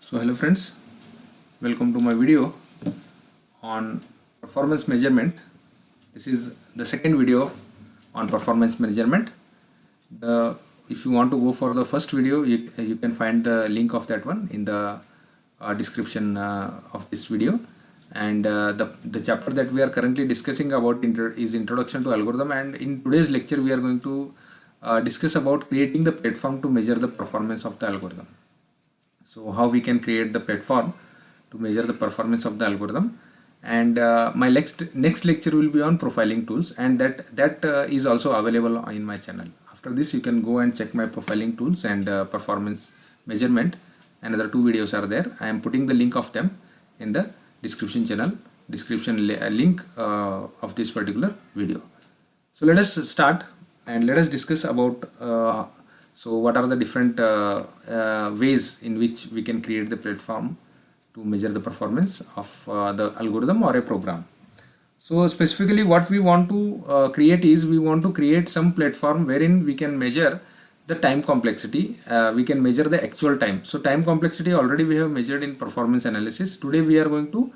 So hello friends, welcome to my video on performance measurement. This is the second video on performance measurement. If you want to go for the first video, you can find the link of that one in the description of this video. And the chapter that we are currently discussing about is Introduction to Algorithm, and in today's lecture we are going to discuss about creating the platform to measure the performance of the algorithm. So how we can create the platform to measure the performance of the algorithm, and my next lecture will be on profiling tools, and that is also available in my channel. After this you can go and check my profiling tools and performance measurement. Another two videos are there. I am putting the link of them in the description link of this particular video. So let us start and let us discuss about so what are the different ways in which we can create the platform to measure the performance of the algorithm or a program. So specifically what we want to create is, we want to create some platform wherein we can measure the time complexity. We can measure the actual time. So time complexity already we have measured in performance analysis. Today we are going to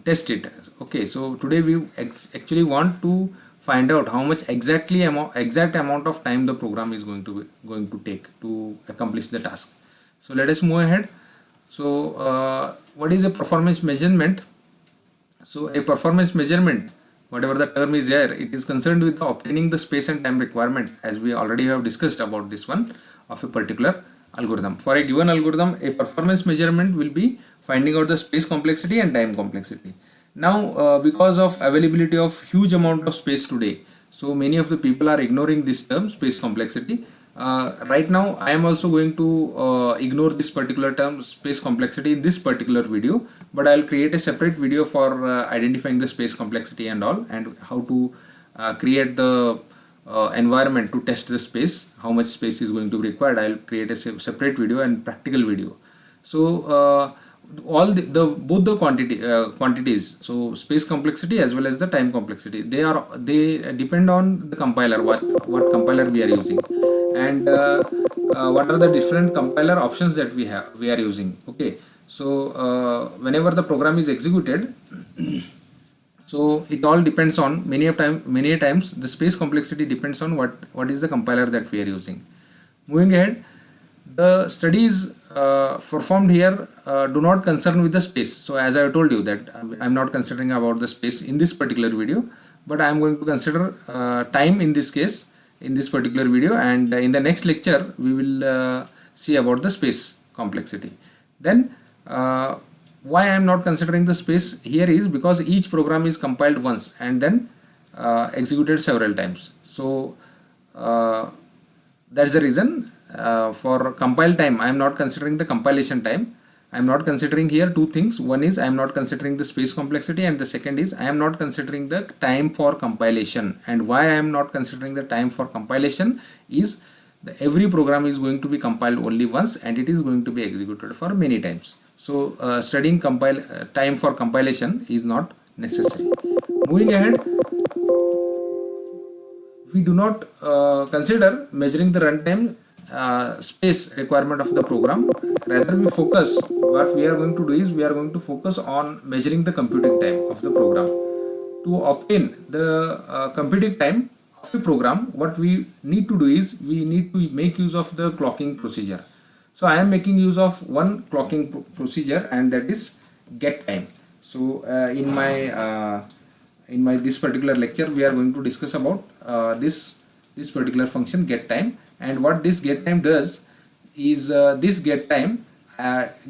test it. Okay, so today we actually want to find out how much exact amount of time the program is going to take to accomplish the task. So let us move ahead. So what is a performance measurement? So a performance measurement, whatever the term is here, it is concerned with obtaining the space and time requirement, as we already have discussed about this one, of a particular algorithm. For a given algorithm, a performance measurement will be finding out the space complexity and time complexity. Now because of availability of huge amount of space today, so many of the people are ignoring this term, space complexity. Right now I am also going to ignore this particular term, space complexity, in this particular video, but I will create a separate video for identifying the space complexity and all, and how to create the environment to test the space, how much space is going to be required. I will create a separate video and practical video. So all both the quantities, so space complexity as well as the time complexity, they depend on the compiler, what compiler we are using, and what are the different compiler options that we are using. Okay, so whenever the program is executed, so it all depends on, many times the space complexity depends on what is the compiler that we are using. Moving ahead, the studies performed here do not concern with the space. So as I have told you that I am not considering about the space in this particular video, but I am going to consider time in this case, in this particular video, and in the next lecture we will see about the space complexity. Then why I am not considering the space here is because each program is compiled once and then executed several times. So that's the reason. For compile time, I am not considering the compilation time. I am not considering here two things. One is I am not considering the space complexity, and the second is I am not considering the time for compilation. And why I am not considering the time for compilation is every program is going to be compiled only once, and it is going to be executed for many times. So studying time for compilation is not necessary. Moving ahead, we do not consider measuring the runtime space requirement of the program. Rather we focus, what we are going to do is we are going to focus on measuring the computing time of the program. To obtain the computing time of the program, what we need to do is we need to make use of the clocking procedure. So I am making use of one clocking procedure, and that is get time. So in my this particular lecture we are going to discuss about this particular function get time. And what this get time does is this get time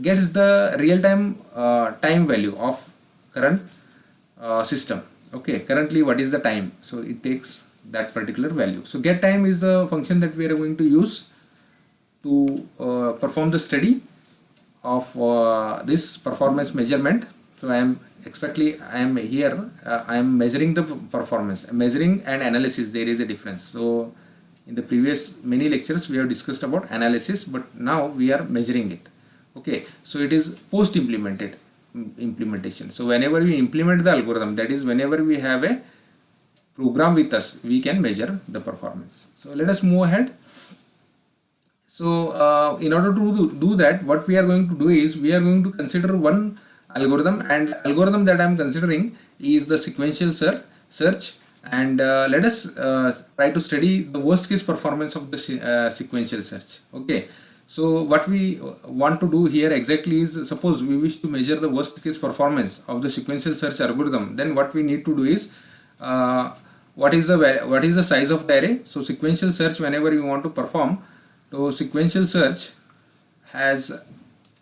gets the real time time value of current system. Okay, currently what is the time, so it takes that particular value. So get time is the function that we are going to use to perform the study of this performance measurement. So I am measuring the performance. Measuring and analysis, there is a difference. So in the previous many lectures we have discussed about analysis, but now we are measuring it. Okay, so it is post implementation. So whenever we implement the algorithm, that is whenever we have a program with us, we can measure the performance. So let us move ahead. So in order to do that, what we are going to do is we are going to consider one algorithm, and algorithm that I am considering is the sequential search. And let us try to study the worst case performance of the sequential search. Okay, so what we want to do here exactly is, suppose we wish to measure the worst case performance of the sequential search algorithm, then what we need to do is what is the size of the array. So sequential search, whenever you want to perform, so sequential search has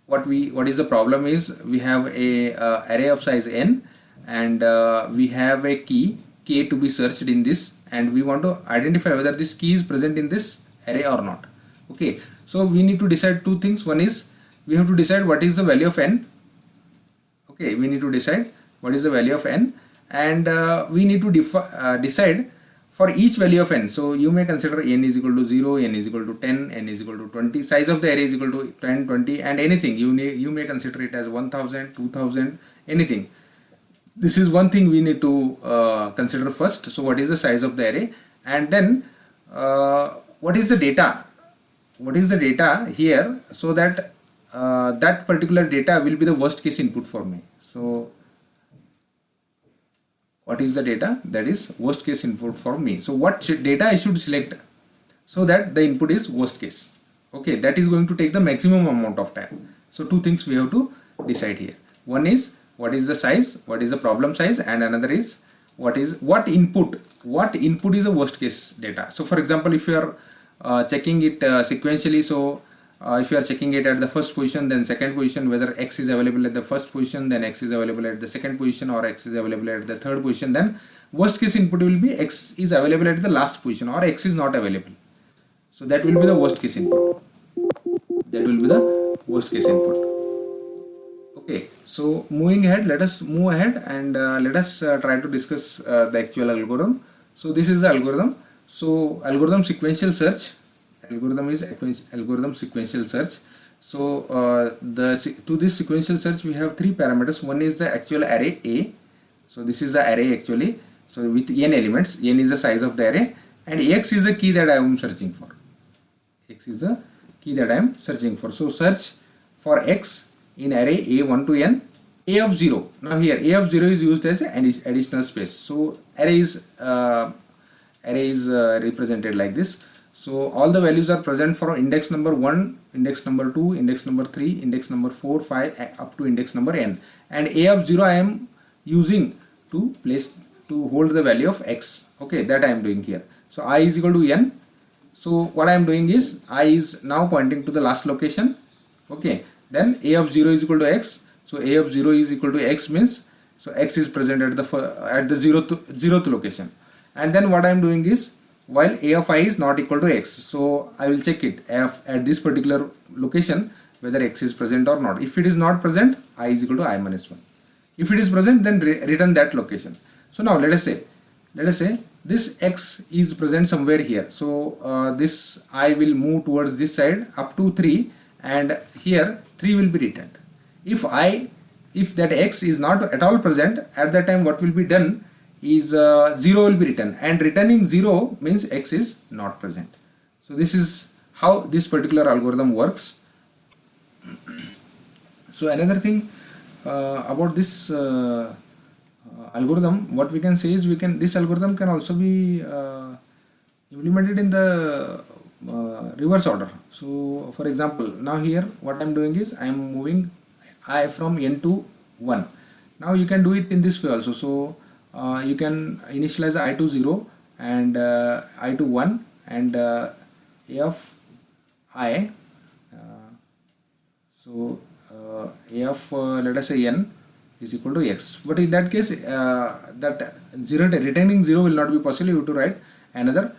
what is the problem is, we have a array of size n, and we have a key k to be searched in this, and we want to identify whether this key is present in this array or not. Okay, so we need to decide two things. One is we have to decide what is the value of n. Okay, we need to decide what is the value of n, and we need to decide for each value of n. So you may consider n is equal to 0, n is equal to 10, n is equal to 20, size of the array is equal to 10, 20, and anything. You may consider it as 1000, 2000, anything. This is one thing we need to consider first. So what is the size of the array, and then what is the data? What is the data here, so that that particular data will be the worst case input for me. So what is the data? That is worst case input for me. So what data I should select so that the input is worst case. Okay, that is going to take the maximum amount of time. So two things we have to decide here. One is what is the size, what is the problem size, and another is what input is the worst case data. So for example, if you are checking it sequentially, so if you are checking it at the first position, then second position, whether x is available at the first position, then x is available at the second position, or x is available at the third position, then worst case input will be x is available at the last position, or x is not available. So that will be the worst case input. That will be the worst case input. Okay, so moving ahead, let us move ahead, and let us try to discuss the actual algorithm. So this is the algorithm. So algorithm sequential search. Algorithm is algorithm sequential search. So to this sequential search we have three parameters. One is the actual array A. So this is the array actually. So with n elements, n is the size of the array, and x is the key that I am searching for. X is the key that I am searching for. So search for x in array A1 to n, A of 0. Now here A of 0 is used as an additional space. So array is represented like this. So all the values are present for index number 1, index number 2, index number 3, index number 4, 5 up to index number n, and A of 0 I am using to hold the value of x. Okay, that I am doing here. So I is equal to n. So what I am doing is I is now pointing to the last location. Okay, then A of 0 is equal to x. So A of 0 is equal to x means, so x is present at the zeroth location. And then what I am doing is, while A of I is not equal to x, so I will check it at this particular location whether x is present or not. If it is not present, I is equal to I minus 1. If it is present, then return that location. So now let us say this x is present somewhere here. So this I will move towards this side up to 3, and here 3 will be returned. If that x is not at all present, at that time what will be done is 0 will be written, and returning 0 means x is not present. So this is how this particular algorithm works. So another thing about this algorithm, what we can say is this algorithm can also be implemented in the reverse order. So for example, now here what I am doing is I am moving I from n to 1. Now you can do it in this way also. So you can initialize I to 0 and I to 1 and A of I. So A of let us say n is equal to x. But in that case, that retaining 0 will not be possible. You have to write another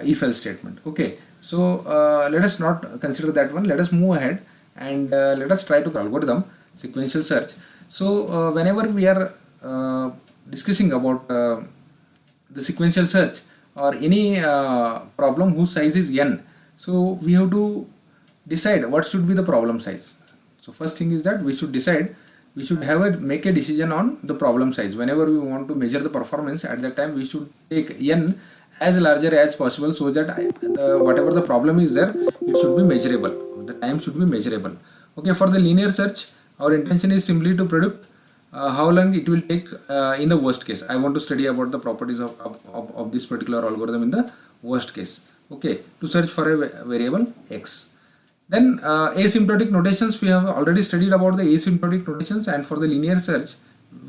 if else statement. Okay. So let us not consider that one. Let us move ahead and let us try to algorithm sequential search. So whenever we are discussing about the sequential search or any problem whose size is n, so we have to decide what should be the problem size. So first thing is that we should decide, we should make a decision on the problem size. Whenever we want to measure the performance, at that time we should take n as larger as possible, so that whatever the problem is there, it should be measurable. The time should be measurable. Okay, for the linear search, our intention is simply to predict how long it will take in the worst case. I want to study about the properties of this particular algorithm in the worst case. Okay, to search for a variable x. Then asymptotic notations, we have already studied about the asymptotic notations, and for the linear search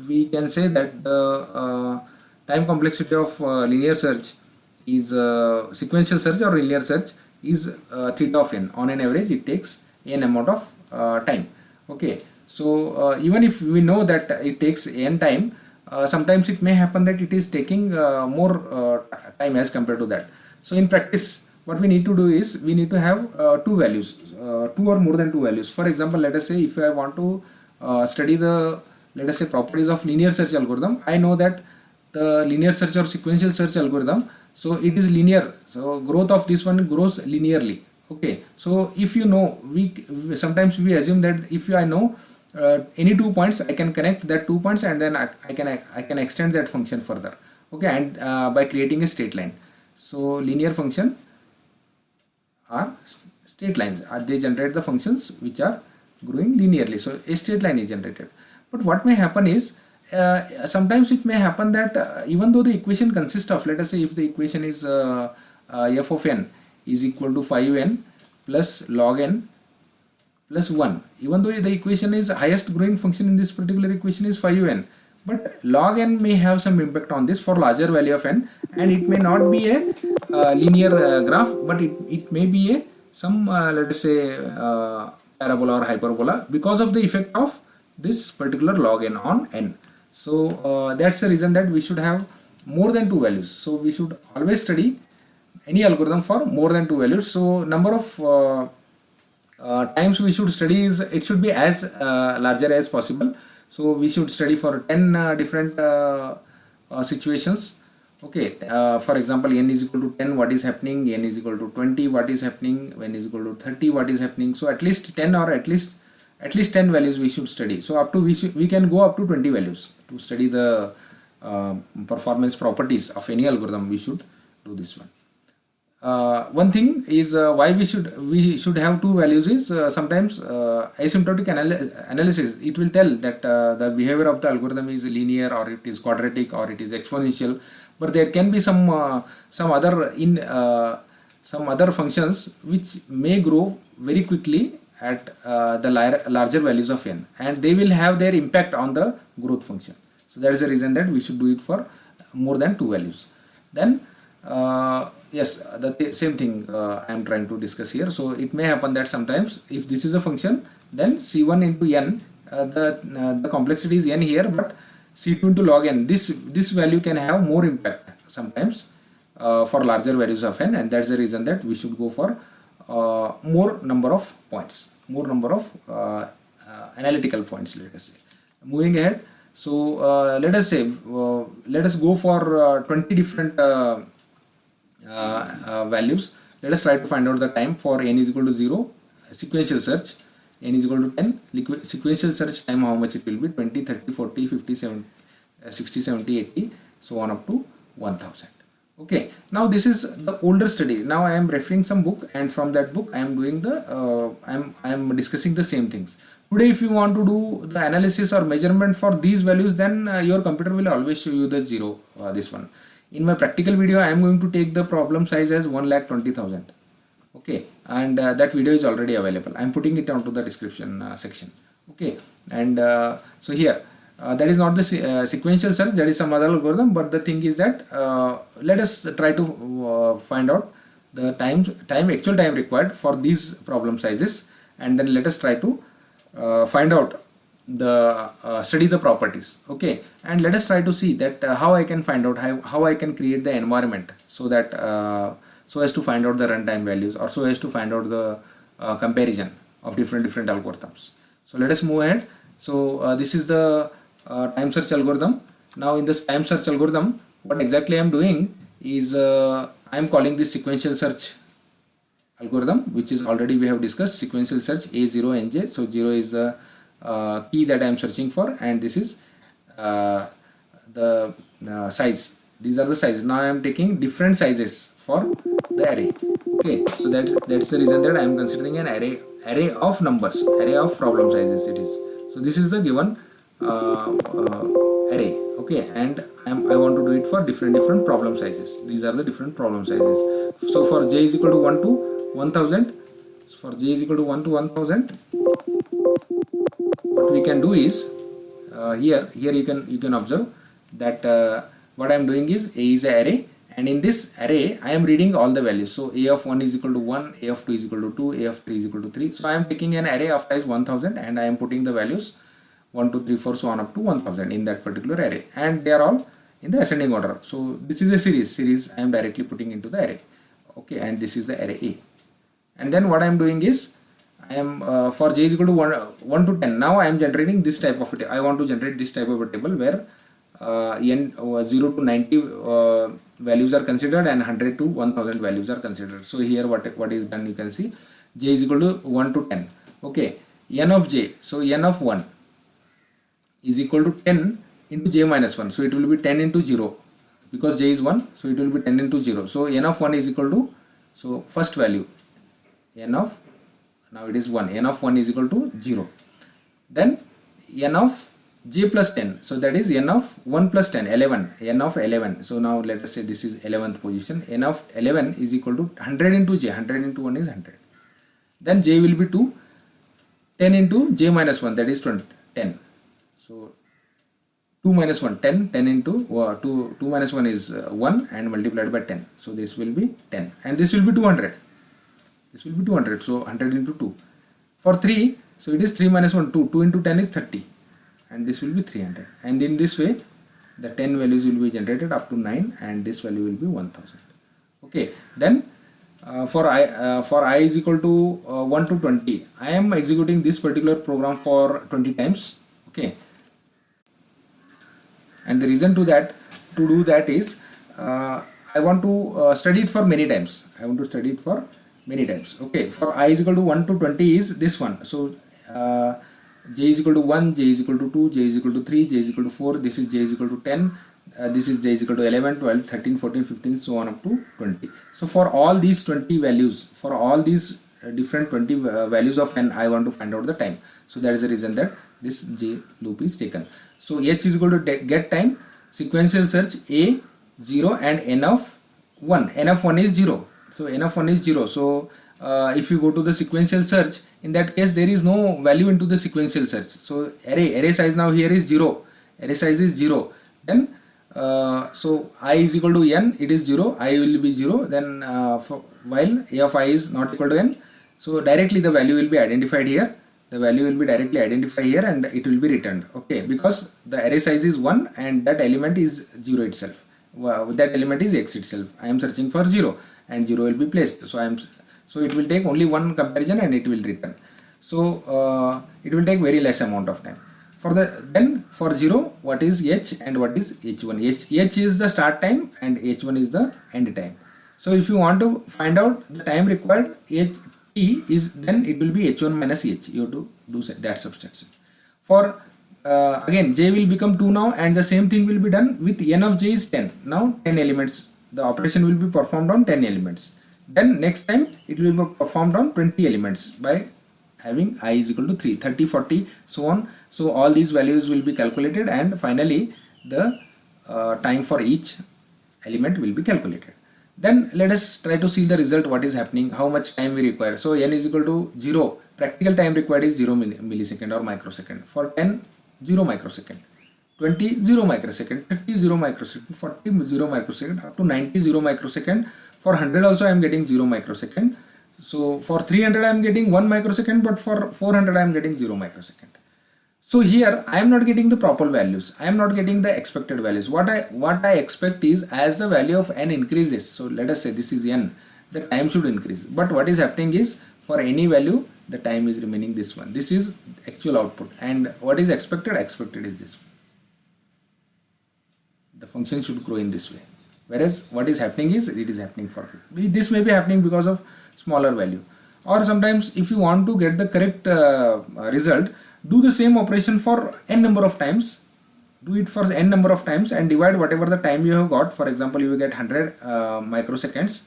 we can say that the time complexity of linear search is sequential search or linear search is theta of n. On an average it takes n amount of time. Okay, so even if we know that it takes n time, sometimes it may happen that it is taking more time as compared to that. So in practice, what we need to do is we need to have two values, two or more than two values. For example, let us say if I want to study the, let us say, properties of linear search algorithm, I know that the linear search or sequential search algorithm, so it is linear, so growth of this one grows linearly. Okay, so if you know, sometimes we assume that if I know any 2 points, I can connect that 2 points and then I can extend that function further. Okay, and by creating a straight line. So linear function are straight lines, they generate the functions which are growing linearly. So a straight line is generated. But what may happen is sometimes it may happen that even though the equation consists of, let us say if the equation is f of n is equal to 5n plus log n plus 1, even though the equation is highest growing function in this particular equation is 5n, but log n may have some impact on this for larger value of n, and it may not be a linear graph, but it may be a some let us say parabola or hyperbola because of the effect of this particular log n on n. So that's the reason that we should have more than two values. So we should always study any algorithm for more than two values. So number of times we should study is, it should be as larger as possible. So we should study for 10 different situations. Okay, for example, n is equal to 10, what is happening, n is equal to 20, what is happening, n is equal to 30, what is happening. So at least 10 or at least 10 values we should study. So up to we can go up to 20 values to study the performance properties of any algorithm. We should do this one. One thing is why we should have two values is sometimes asymptotic analysis, it will tell that the behavior of the algorithm is linear or it is quadratic or it is exponential, but there can be some other functions which may grow very quickly at the larger values of n, and they will have their impact on the growth function. So that is the reason that we should do it for more than two values. Then yes, the same thing I am trying to discuss here. So it may happen that sometimes if this is a function, then c1 into n, the complexity is n here, but c2 into log n, this value can have more impact sometimes for larger values of n, and that's the reason that we should go for more number of points, more number of analytical points, let us say. Moving ahead, so let us say let us go for 20 different values. Let us try to find out the time for n is equal to 0, sequential search, n is equal to 10, sequential search time, how much it will be, 20, 30, 40, 50, 70, 60, 70, 80, so on up to 1000. Okay, now this is the older study. Now I am referring some book, and from that book I am doing the I am discussing the same things. Today if you want to do the analysis or measurement for these values, then your computer will always show you the 0, this one. In my practical video I am going to take the problem size as 1,20,000. Okay, and that video is already available. I am putting it onto the description section. Okay, and so here that is not the sequential search, that is some other algorithm, but the thing is that let us try to find out the actual time required for these problem sizes, and then let us try to find out the study the properties. Okay, and let us try to see that how I can find out how I can create the environment so that so as to find out the runtime values, or so as to find out the comparison of different algorithms. So let us move ahead. So this is the time search algorithm. Now in this time search algorithm, what exactly I am doing is I am calling this sequential search algorithm, which is already we have discussed, sequential search A0 Nj. So 0 is the key that I am searching for, and this is the size, these are the sizes. Now I am taking different sizes for the array. Okay, so that's the reason that I am considering an array of numbers, array of problem sizes it is. So this is the given array. Okay, and I want to do it for different problem sizes. These are the different problem sizes. So for j is equal to 1 to 1000, for j is equal to 1 to 1000, what we can do is here you can observe that what I am doing is a is an array, and in this array I am reading all the values. So a of 1 is equal to 1, a of 2 is equal to 2, a of 3 is equal to 3. So I am taking an array of size 1000 and I am putting the values 1, 2, 3, 4 so on up to 1000 in that particular array, and they are all in the ascending order. So this is a series I am directly putting into the array. Okay, and this is the array A. And then what I am doing is I am for j is equal to 1 to 10. Now I am generating this type of a table. I want to generate this type of a table where n 0 to 90 values are considered and 100 to 1000 values are considered. So here what is done, you can see j is equal to 1 to 10. Okay, n of j, so n of 1 is equal to 10 into j minus 1. So it will be 10 into 0 because j is 1, so it will be 10 into 0. So n of 1 is equal to, so first value n of, now it is 1, n of 1 is equal to 0. Then n of j plus 10, so that is n of 1 plus 10, 11, n of 11. So now let us say this is 11th position, n of 11 is equal to 100 into j, 100 into 1 is 100. Then j will be 2, 10 into j minus 1, that is 10. So 2 minus 1, 10, 10 into 2 minus 1 is 1 and multiplied by 10. So this will be 10 and this will be 200. This will be 200, so 100 into 2. For 3, so it is 3 minus 1, 2. 2 into 10 is 30. And this will be 300. And in this way, the 10 values will be generated up to 9 and this value will be 1000. Okay, then for I is equal to 1 to 20, I am executing this particular program for 20 times. Okay. And the reason to do that is I want to study it for many times. I want to study it for many times. Okay, for I is equal to 1 to 20 is this one. So j is equal to 1, j is equal to 2, j is equal to 3, j is equal to 4, this is j is equal to 10, this is j is equal to 11, 12, 13, 14, 15, so on up to 20. So for all these 20 values, for all these different 20 values of n, I want to find out the time. So that is the reason that this j loop is taken. So h is equal to get time, sequential search a 0 and n of 1. N of 1 is 0. So n of 1 is 0. So if you go to the sequential search, in that case there is no value into the sequential search. So array size now here is 0. Array size is 0. Then so I is equal to n, it is 0. I will be 0. Then while a of I is not equal to n, so directly the value will be identified here. The value will be directly identified here and it will be returned. Okay, because the array size is 1 and that element is 0 itself. That element is x itself. I am searching for 0 and 0 will be placed. So it will take only one comparison and it will return. So it will take very less amount of time. Then for 0, what is h and what is h1? H is the start time and h1 is the end time. So if you want to find out the time required, h t is, then it will be h1 minus h. You have to do that subtraction. For again j will become 2 now and the same thing will be done with n of j is 10. Now 10 elements, the operation will be performed on 10 elements. Then next time it will be performed on 20 elements by having I is equal to 3, 30, 40, so on. So all these values will be calculated and finally the time for each element will be calculated. Then let us try to see the result, what is happening, how much time we require. So n is equal to 0, practical time required is 0 millisecond or microsecond. For 10, 0 microsecond, 20, 0 microsecond, 30, 0 microsecond, 40, 0 microsecond, up to 90, 0 microsecond. For 100 also I am getting 0 microsecond. So for 300 I am getting 1 microsecond, but for 400 I am getting 0 microsecond. So here I am not getting the proper values. I am not getting the expected values. What I expect is, as the value of n increases, so let us say this is n, the time should increase. But what is happening is, for any value the time is remaining this one. This is actual output, and what is expected is this one. The function should grow in this way. Whereas what is happening is, it is happening for this. This may be happening because of smaller value. Or sometimes if you want to get the correct result, do the same operation for n number of times do it for n number of times and divide whatever the time you have got. For example, you will get 100 microseconds,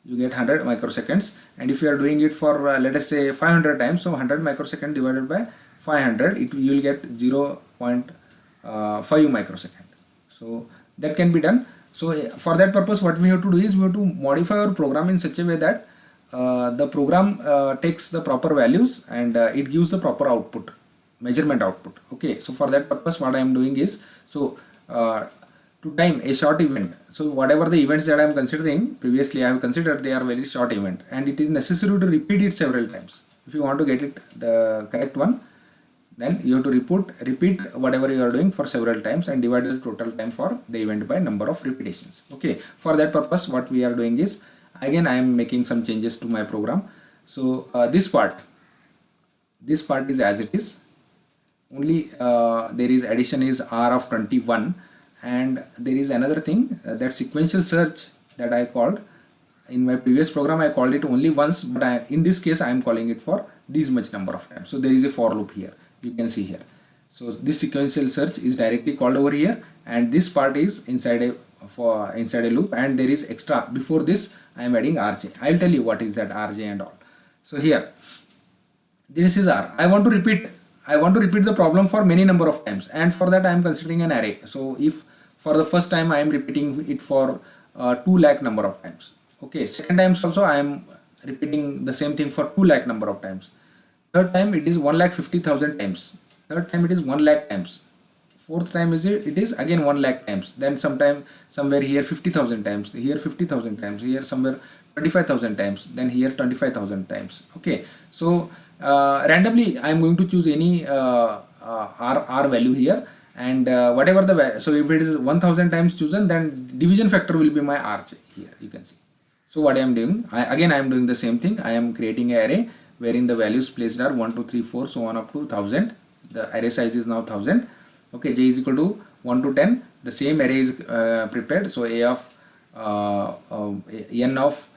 you get 100 microseconds, and if you are doing it for let us say 500 times, so 100 microsecond divided by 500, you will get 0.5 microsecond. So that can be done. So for that purpose, what we have to do is we have to modify our program in such a way that the program takes the proper values and it gives the proper output, measurement output. Okay, so for that purpose, what I am doing is, so to time a short event, so whatever the events that I am considering, previously I have considered, they are very short event, and it is necessary to repeat it several times. If you want to get it the correct one, then you have to repeat whatever you are doing for several times and divide the total time for the event by number of repetitions. Okay, for that purpose, what we are doing is, again I am making some changes to my program. So this part is as it is, only there is addition is r of 21, and there is another thing, that sequential search that I called in my previous program. I called it only once, but in this case I am calling it for this much number of times. So there is a for loop here, you can see here. So this sequential search is directly called over here, and this part is inside a loop, and there is extra before this I am adding rj. I will tell you what is that rj and all. So here this is r. I want to repeat the problem for many number of times, and for that I am considering an array. So if for the first time I am repeating it for 2 lakh number of times. Okay, second times also I am repeating the same thing for 2 lakh number of times. Third time it is 1,50,000 times. Third time it is 1 lakh times. Fourth time it is again 1 lakh times. Then somewhere here 50,000 times, here 50,000 times, here somewhere 25,000 times, then here 25,000 times. Okay, so randomly I am going to choose any r value here, and whatever the value, so if it is 1000 times chosen, then division factor will be my rj here, you can see. So what I am doing, I am doing the same thing. I am creating an array wherein the values placed are 1 2 3 4 so on up to 1000. The array size is now 1000. Okay, j is equal to 1 to 10. The same array is prepared. So a of n of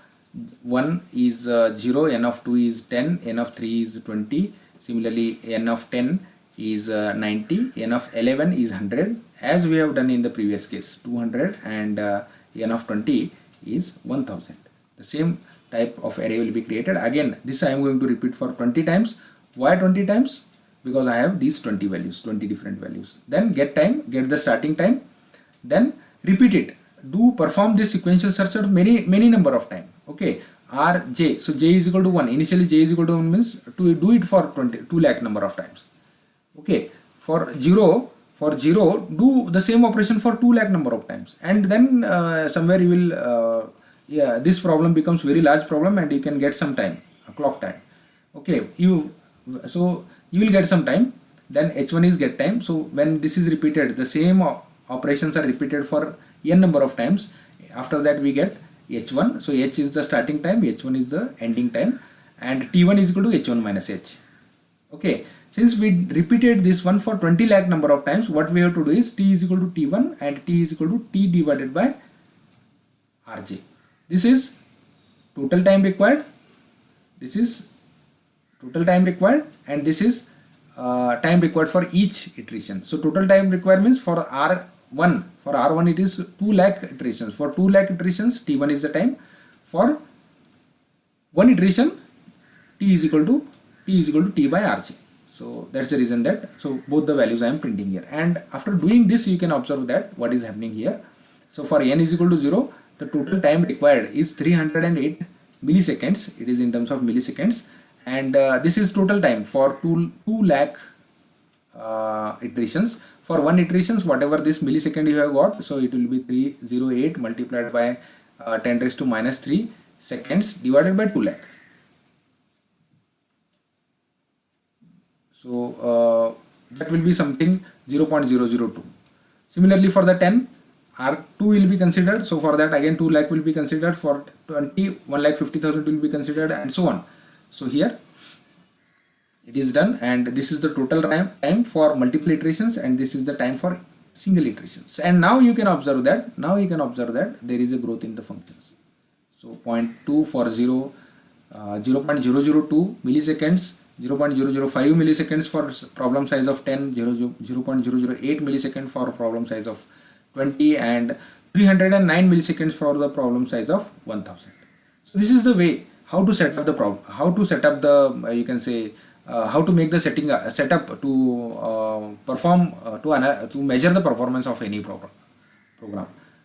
1 is 0, n of 2 is 10, n of 3 is 20. Similarly, n of 10 is 90, n of 11 is 100, as we have done in the previous case, 200, and n of 20 is 1000. The same type of array will be created. Again, this I am going to repeat for 20 times. Why 20 times? Because I have these 20 values, 20 different values. Then get the starting time, then repeat it. Perform this sequential search of many number of time. Okay, rj, so j is equal to 1. Initially j is equal to 1 means to do it for 2 lakh number of times. Okay, for 0, do the same operation for 2 lakh number of times, and then somewhere you will this problem becomes very large problem, and you can get some time, clock time. Okay, so you will get some time. Then h1 is get time. So when this is repeated, the same operations are repeated for n number of times. After that we get h1. So h is the starting time, h1 is the ending time, and t1 is equal to h1 minus h. Okay, since we repeated this one for 20 lakh number of times, what we have to do is t is equal to t1 and t is equal to t divided by rj. This is total time required. This is total time required, and this is time required for each iteration. So total time requirements for R1 it is 2 lakh iterations. For 2 lakh iterations, t1 is the time. For one iteration, t is equal to t by rj. So that's the reason that, so both the values I am printing here. And after doing this, you can observe that what is happening here. So for n is equal to 0, the total time required is 308 milliseconds. It is in terms of milliseconds, and this is total time for 2 lakh iterations. For one iterations, whatever this millisecond you have got, so it will be 308 multiplied by 10 raised to minus 3 seconds divided by 2 lakh. So that will be something 0.002. Similarly, for the 10, R2 will be considered. So for that again 2 lakh will be considered. For 20, 1,50,000 will be considered, and so on. So here it is done, and this is the total time for multiple iterations, and this is the time for single iterations. And now you can observe that there is a growth in the functions. So 0.2 for 0, 0.002 milliseconds 0.005 milliseconds for problem size of 10, 0.008 millisecond for problem size of 20, and 309 milliseconds for the problem size of 1000. So this is the way how to set up the problem, how to set up the you can say how to make the setup to perform to measure the performance of any program.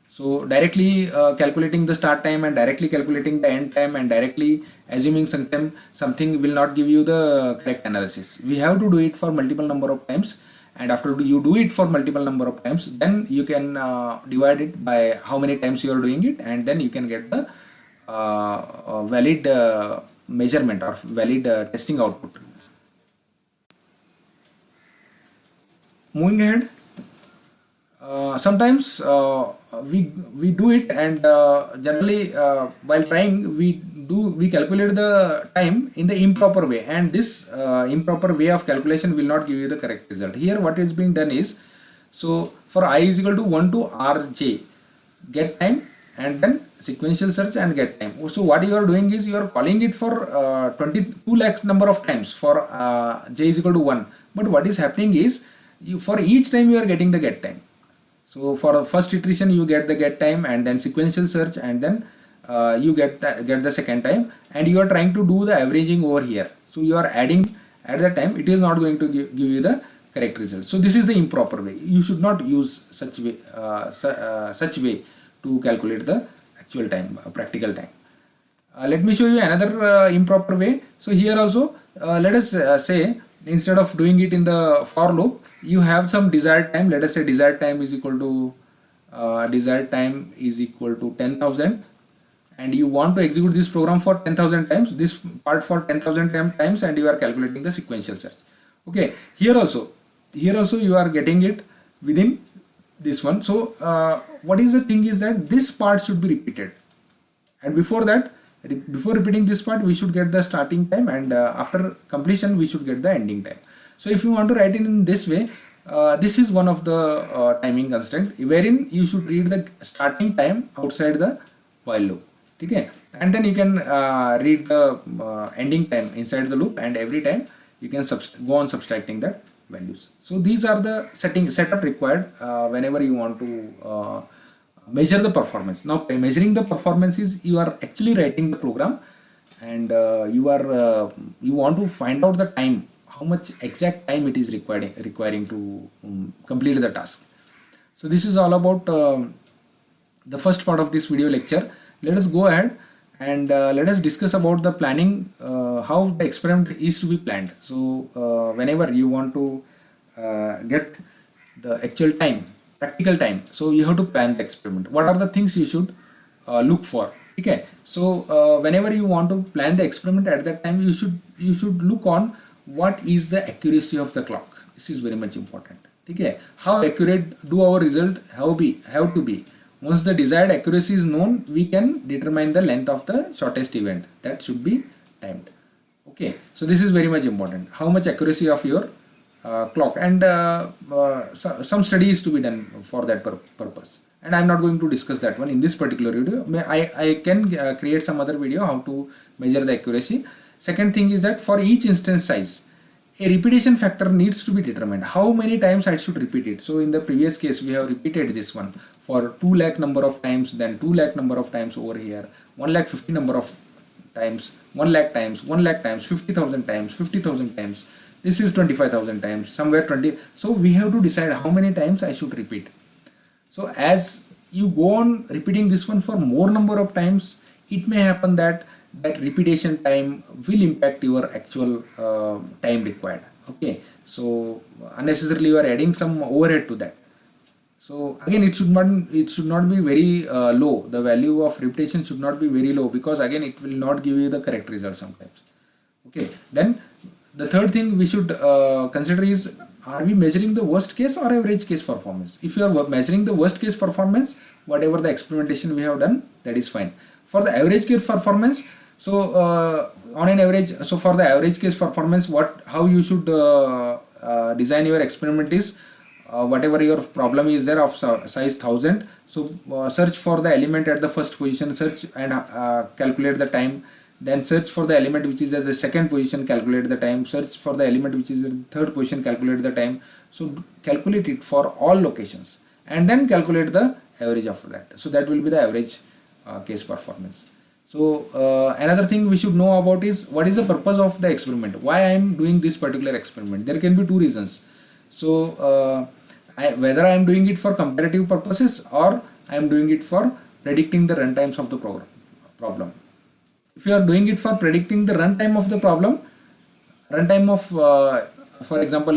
So directly calculating the start time and directly calculating the end time and directly assuming something will not give you the correct analysis. We have to do it for multiple number of times, and after you do it for multiple number of times, then you can divide it by how many times you are doing it, and then you can get the valid measurement or valid testing output. Moving ahead, sometimes we do it, and generally while trying we calculate the time in the improper way, and this improper way of calculation will not give you the correct result. Here what is being done is, so for I is equal to 1 to rj, get time and then sequential search and get time. So what you are doing is you are calling it for 22 lakh number of times for j is equal to 1, but what is happening is for each time you are getting the get time. So for the first iteration you get the get time, and then sequential search, and then you get the second time, and you are trying to do the averaging over here. So you are adding at the time, it is not going to give you the correct result. So this is the improper way. You should not use such way to calculate the actual time, practical time. Let me show you another improper way. So here also let us say, instead of doing it in the for loop, you have some desired time. Let us say desired time is equal to 10,000, and you want to execute this program for 10,000 times, this part for 10,000 times, and you are calculating the sequential search. Okay, here also you are getting it within this one. So what is the thing is that this part should be repeated, and before repeating this part we should get the starting time, and after completion we should get the ending time. So if you want to write it in this way, this is one of the timing constraints, wherein you should read the starting time outside the while loop. Okay, and then you can read the ending time inside the loop, and every time you can go on subtracting the values. So these are the setup required whenever you want to measure the performance. Now measuring the performance is, you are actually writing the program, and you want to find out the time, how much exact time it is requiring to complete the task. So this is all about the first part of this video lecture. Let us go ahead and let us discuss about the planning, how the experiment is to be planned. So whenever you want to get the actual time, practical time, so you have to plan the experiment. What are the things you should look for? Okay, so whenever you want to plan the experiment, at that time you should look on what is the accuracy of the clock. This is very much important. Okay, how accurate do our result have to be? Once the desired accuracy is known, we can determine the length of the shortest event that should be timed. Okay, so this is very much important. How much accuracy of your clock, and some study is to be done for that purpose. And I am not going to discuss that one in this particular video. I can create some other video how to measure the accuracy. Second thing is that for each instance size, a repetition factor needs to be determined. How many times I should repeat it? So in the previous case, we have repeated this one for 2 lakh number of times, then 2 lakh number of times over here, 1 lakh 50 number of times, 1 lakh times, 1 lakh times, 50,000 times, 50,000 times. This is 25,000 times, somewhere 20. So we have to decide how many times I should repeat. So as you go on repeating this one for more number of times, it may happen that repetition time will impact your actual time required. Okay, so unnecessarily you are adding some overhead to that. So again, it should not be very low. The value of repetition should not be very low, because again it will not give you the correct result sometimes. Okay, then the third thing we should consider is, are we measuring the worst case or average case performance? If you are measuring the worst case performance, whatever the experimentation we have done, that is fine. For the average case performance, so on an average, so for the average case performance, how you should design your experiment is, whatever your problem is there of size 1000, so search for the element at the first position, search and calculate the time, then search for the element which is at the second position, calculate the time, search for the element which is at the third position, calculate the time. So calculate it for all locations and then calculate the average of that. So that will be the average case performance. So another thing we should know about is what is the purpose of the experiment, why I am doing this particular experiment. There can be two reasons. So whether I am doing it for comparative purposes or I am doing it for predicting the runtimes of the problem. If you are doing it for predicting the runtime of the problem, runtime of for example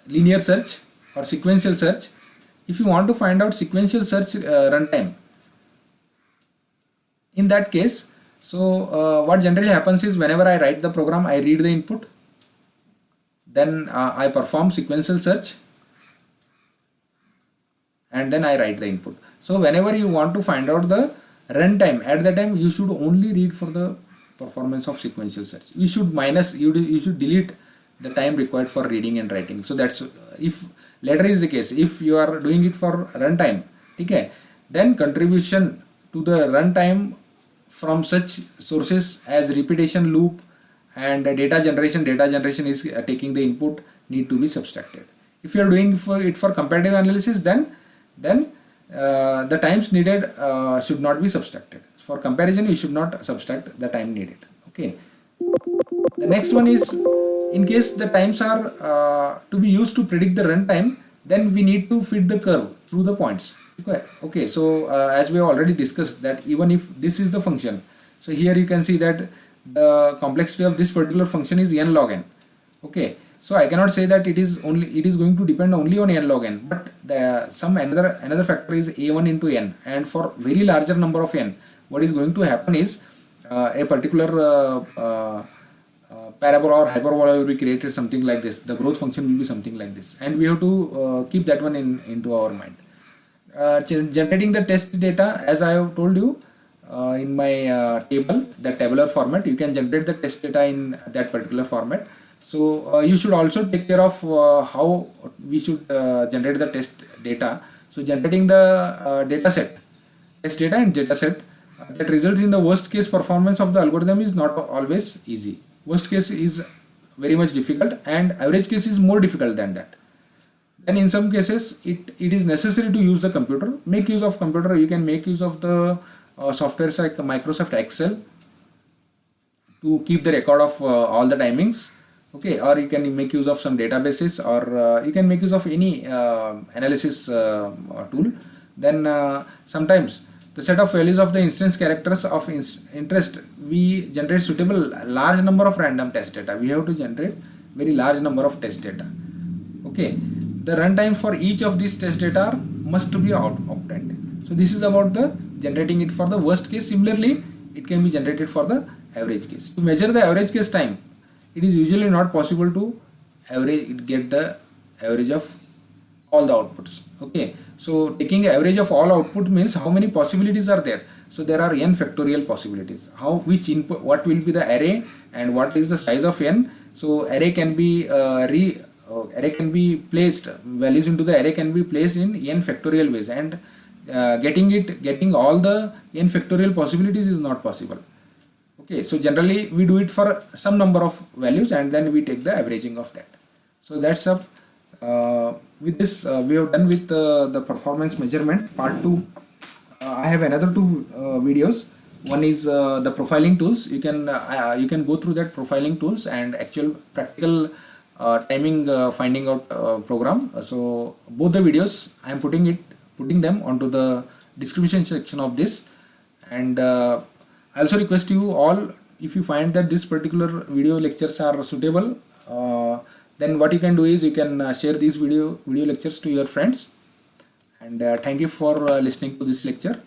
linear search or sequential search, if you want to find out sequential search runtime, in that case, so what generally happens is whenever I write the program, I read the input, then I perform sequential search, and then I write the input. So whenever you want to find out the runtime, at that time you should only read for the performance of sequential search. You should you should delete the time required for reading and writing. So that's if latter is the case. If you are doing it for runtime, okay, then contribution to the runtime from such sources as repetition loop and data generation is taking the input need to be subtracted. If you are doing it for comparative analysis, then the times needed should not be subtracted. For comparison, you should not subtract the time needed. Okay. The next one is, in case the times are to be used to predict the runtime, then we need to fit the curve through the points. Okay. So as we have already discussed that even if this is the function, so here you can see that the complexity of this particular function is n log n. Okay. So I cannot say that it is going to depend only on n log n, but another factor is a1 into n, and for very larger number of n, what is going to happen is a particular parabola or hyperbola will be created something like this. The growth function will be something like this, and we have to keep that one into our mind. Generating the test data, as I have told you in my table, the tabular format, you can generate the test data in that particular format. So you should also take care of how we should generate the test data. So generating the test data and data set that results in the worst case performance of the algorithm is not always easy. Worst case is very much difficult, and average case is more difficult than that. Then in some cases it is necessary to use the computer. Make use of computer. You can make use of the softwares like Microsoft Excel to keep the record of all the timings. Okay, or you can make use of some databases, or you can make use of any analysis tool. Then sometimes the set of values of the instance characters of interest, we generate suitable large number of random test data. We have to generate very large number of test data. Okay, the runtime for each of these test data must be obtained. So this is about the generating it for the worst case. Similarly, it can be generated for the average case. To measure the average case time, it is usually not possible to get the average of all the outputs. Okay, so taking average of all output means how many possibilities are there. So there are n factorial possibilities. Which input, what will be the array, and what is the size of n. So array can be placed, values into the array can be placed in n factorial ways, and getting all the n factorial possibilities is not possible. Okay, so generally we do it for some number of values, and then we take the averaging of that. So that's up. With this we have done with the performance measurement part 2. I have another two videos. One is the profiling tools. You can go through that profiling tools and actual practical timing finding out program. So both the videos I am putting them onto the description section of this. And I also request you all, if you find that this particular video lectures are suitable, then what you can do is you can share these video lectures to your friends. And thank you for listening to this lecture.